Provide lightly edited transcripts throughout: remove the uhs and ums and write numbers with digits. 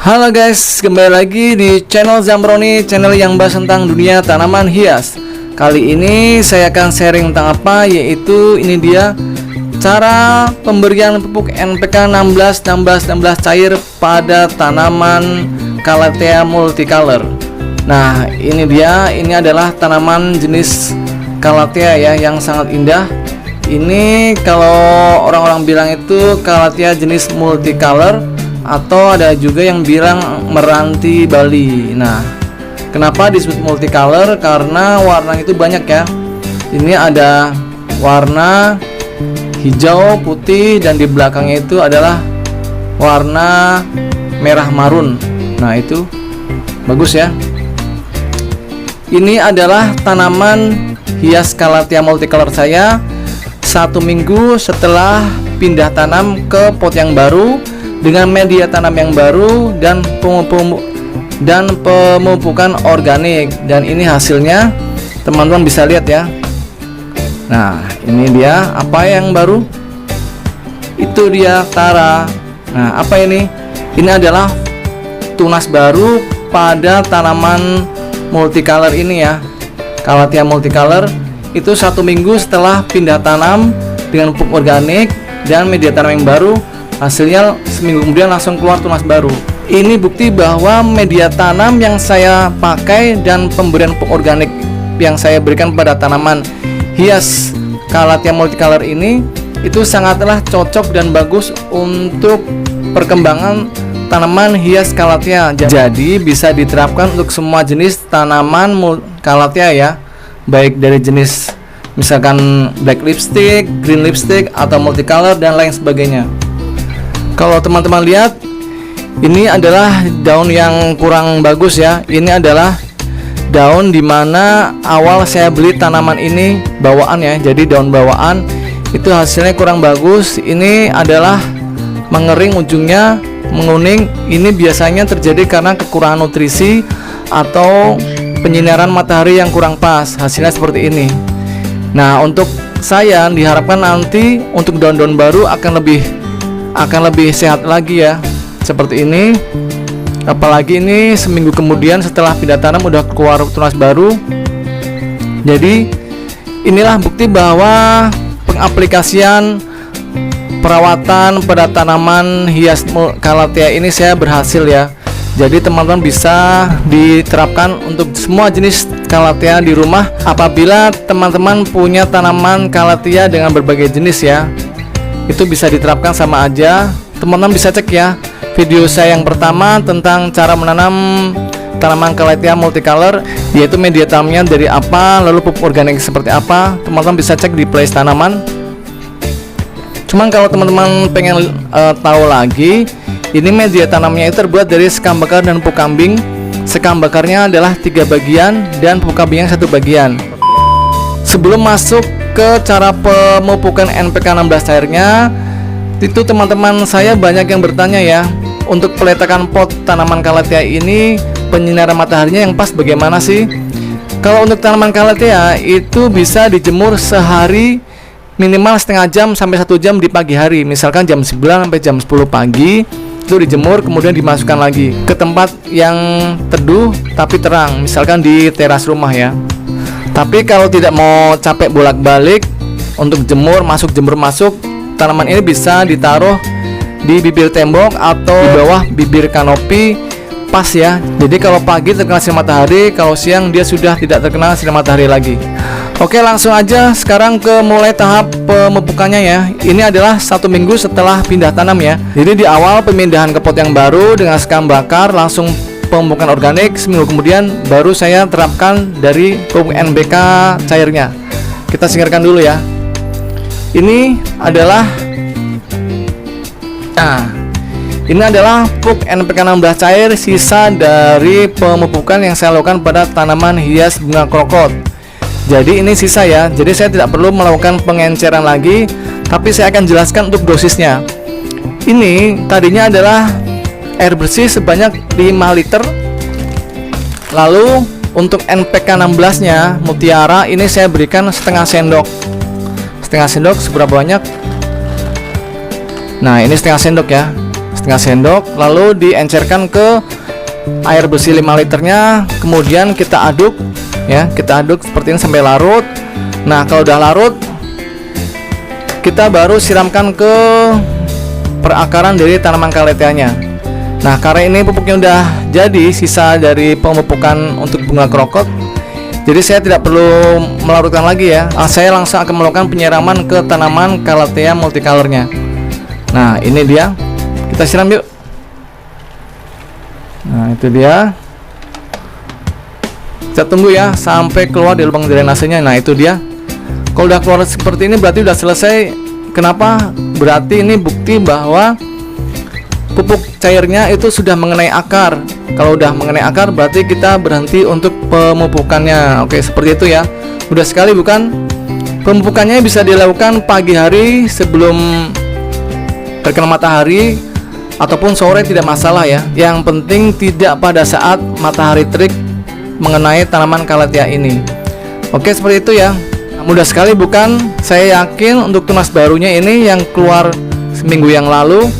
Halo guys, kembali lagi di channel Zambroni, channel yang bahas tentang dunia tanaman hias. Kali ini saya akan sharing tentang apa, yaitu ini dia cara pemberian pupuk NPK 16-16-16 cair pada tanaman Calathea multicolor. Nah, ini dia, ini adalah tanaman jenis Calathea ya, yang sangat indah. Ini kalau orang-orang bilang itu Calathea jenis multicolor, atau ada juga yang bilang meranti Bali. Nah, kenapa disebut multicolor? Karena warna itu banyak ya. Ini ada warna hijau, putih, dan di belakangnya itu adalah warna merah marun. Nah, itu bagus ya. Ini adalah tanaman hias Calathea multicolor saya 1 minggu setelah pindah tanam ke pot yang baru, dengan media tanam yang baru dan pemupukan organik. Dan ini hasilnya teman-teman bisa lihat ya. Nah, ini dia apa yang baru, itu dia Tara. Nah, apa ini? Ini adalah tunas baru pada tanaman multicolor ini ya, Calathea multicolor. Itu 1 minggu setelah pindah tanam dengan pupuk organik dan media tanam yang baru, hasilnya seminggu kemudian langsung keluar tunas baru. Ini bukti bahwa media tanam yang saya pakai dan pemberian pupuk organik yang saya berikan pada tanaman hias Calathea multicolor ini itu sangatlah cocok dan bagus untuk perkembangan tanaman hias Calathea. Jadi bisa diterapkan untuk semua jenis tanaman Calathea ya, baik dari jenis misalkan black lipstick, green lipstick, atau multicolor dan lain sebagainya. Kalau teman-teman lihat, ini adalah daun yang kurang bagus ya. Ini adalah daun dimana awal saya beli tanaman ini bawaan ya. Jadi daun bawaan itu hasilnya kurang bagus. Ini adalah mengering ujungnya, menguning. Ini biasanya terjadi karena kekurangan nutrisi atau penyinaran matahari yang kurang pas. Hasilnya seperti ini. Nah, untuk saya diharapkan nanti untuk daun-daun baru akan lebih sehat lagi ya, seperti ini. Apalagi ini seminggu kemudian setelah pindah tanam udah keluar tunas baru. Jadi inilah bukti bahwa pengaplikasian perawatan pada tanaman hias Calathea ini saya berhasil ya. Jadi teman-teman bisa diterapkan untuk semua jenis Calathea di rumah apabila teman-teman punya tanaman Calathea dengan berbagai jenis ya. Itu bisa diterapkan sama aja. Teman-teman bisa cek ya video saya yang pertama tentang cara menanam tanaman Calathea multicolor, yaitu media tanamnya dari apa, lalu pupuk organik seperti apa. Teman-teman bisa cek di playlist tanaman. Cuman kalau teman-teman pengen tahu lagi, ini media tanamnya itu terbuat dari sekam bakar dan pupuk kambing. Sekam bakarnya adalah 3 bagian dan pupuk kambingnya 1 bagian. Sebelum masuk ke cara pemupukan NPK 16 cairnya, itu teman-teman saya banyak yang bertanya ya, untuk peletakan pot tanaman Calathea ini penyinaran mataharinya yang pas bagaimana sih? Kalau untuk tanaman Calathea itu bisa dijemur sehari minimal setengah jam sampai 1 jam di pagi hari. Misalkan jam 9 sampai jam 10 pagi itu dijemur, kemudian dimasukkan lagi ke tempat yang teduh tapi terang, misalkan di teras rumah ya. Tapi kalau tidak mau capek bolak-balik untuk jemur masuk, tanaman ini bisa ditaruh di bibir tembok atau di bawah bibir kanopi pas ya. Jadi kalau pagi terkena sinar matahari, kalau siang dia sudah tidak terkena sinar matahari lagi. Oke, langsung aja sekarang ke mulai tahap pemupukannya ya. Ini adalah 1 minggu setelah pindah tanam ya. Jadi di awal pemindahan ke pot yang baru dengan sekam bakar, langsung pemupukan organik. Seminggu kemudian baru saya terapkan dari pupuk NPK cairnya. Kita singkirkan dulu ya. Ini adalah pupuk NPK 16 cair sisa dari pemupukan yang saya lakukan pada tanaman hias bunga krokot. Jadi ini sisa ya. Jadi saya tidak perlu melakukan pengenceran lagi, tapi saya akan jelaskan untuk dosisnya. Ini tadinya adalah air bersih sebanyak 5 liter. Lalu untuk NPK 16 nya Mutiara ini saya berikan setengah sendok. Setengah sendok seberapa banyak? Nah, ini setengah sendok ya. setengah sendok, lalu diencerkan ke air bersih 5 liternya. Kemudian kita aduk ya, kita aduk seperti ini sampai larut. Nah, kalau udah larut, kita baru siramkan ke perakaran dari tanaman kaleteanya. Nah, karena ini pupuknya udah jadi, sisa dari pemupukan untuk bunga krokot, jadi saya tidak perlu melarutkan lagi ya. Saya langsung akan melakukan penyiraman ke tanaman Calathea multicolornya. Nah, ini dia, kita siram yuk. Nah, itu dia. Kita tunggu ya sampai keluar di lubang drainasenya. Nah, itu dia. Kalau udah keluar seperti ini berarti udah selesai. Kenapa? Berarti ini bukti bahwa pupuk cairnya itu sudah mengenai akar. Kalau udah mengenai akar berarti kita berhenti untuk pemupukannya. Oke, seperti itu ya. Mudah sekali bukan? Pemupukannya bisa dilakukan pagi hari sebelum terkena matahari ataupun sore, tidak masalah ya. Yang penting tidak pada saat matahari terik mengenai tanaman Calathea ini. Oke, seperti itu ya. Mudah sekali bukan? Saya yakin untuk tunas barunya ini yang keluar seminggu yang lalu,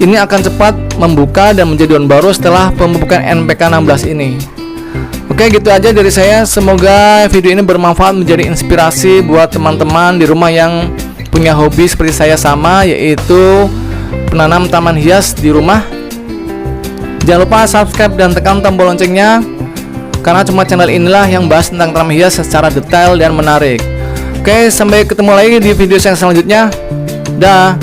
ini akan cepat membuka dan menjadi daun baru setelah pemupukan NPK 16 ini. Oke, gitu aja dari saya. Semoga video ini bermanfaat, menjadi inspirasi buat teman-teman di rumah yang punya hobi seperti saya sama, yaitu penanam taman hias di rumah. Jangan lupa subscribe dan tekan tombol loncengnya, karena cuma channel inilah yang bahas tentang tanaman hias secara detail dan menarik. Oke, sampai ketemu lagi di video yang selanjutnya. Dah.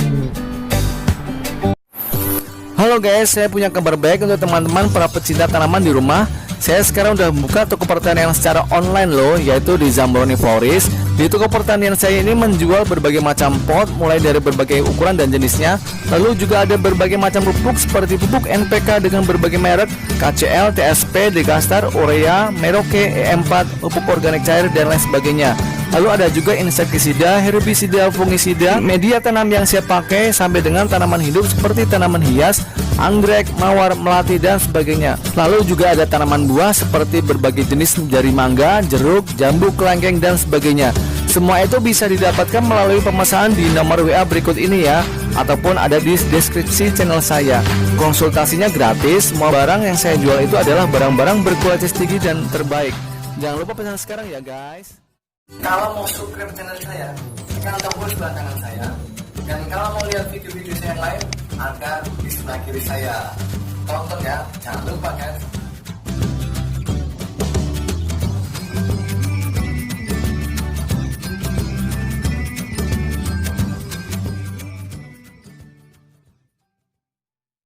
Halo guys, saya punya kabar baik untuk teman-teman para pecinta tanaman di rumah. Saya sekarang udah buka toko pertanian secara online loh, yaitu di Zambroni Florist. Di toko pertanian saya ini menjual berbagai macam pot, mulai dari berbagai ukuran dan jenisnya. Lalu juga ada berbagai macam pupuk seperti pupuk NPK dengan berbagai merek, KCL, TSP, Degastar, Urea, Merauke, E4, pupuk organik cair, dan lain sebagainya. Lalu ada juga insektisida, herbisida, fungisida, media tanam yang saya pakai, sampai dengan tanaman hidup seperti tanaman hias, anggrek, mawar, melati, dan sebagainya. Lalu juga ada tanaman buah seperti berbagai jenis dari mangga, jeruk, jambu, kelengkeng, dan sebagainya. Semua itu bisa didapatkan melalui pemesanan di nomor WA berikut ini ya, ataupun ada di deskripsi channel saya. Konsultasinya gratis. Semua barang yang saya jual itu adalah barang-barang berkualitas tinggi dan terbaik. Jangan lupa pesan sekarang ya guys. Kalau mau subscribe channel saya, tekan tombol sebelah kanan saya. Dan kalau mau lihat video-video saya yang lain, ada di sebelah kiri saya. Tonton ya, jangan lupa guys.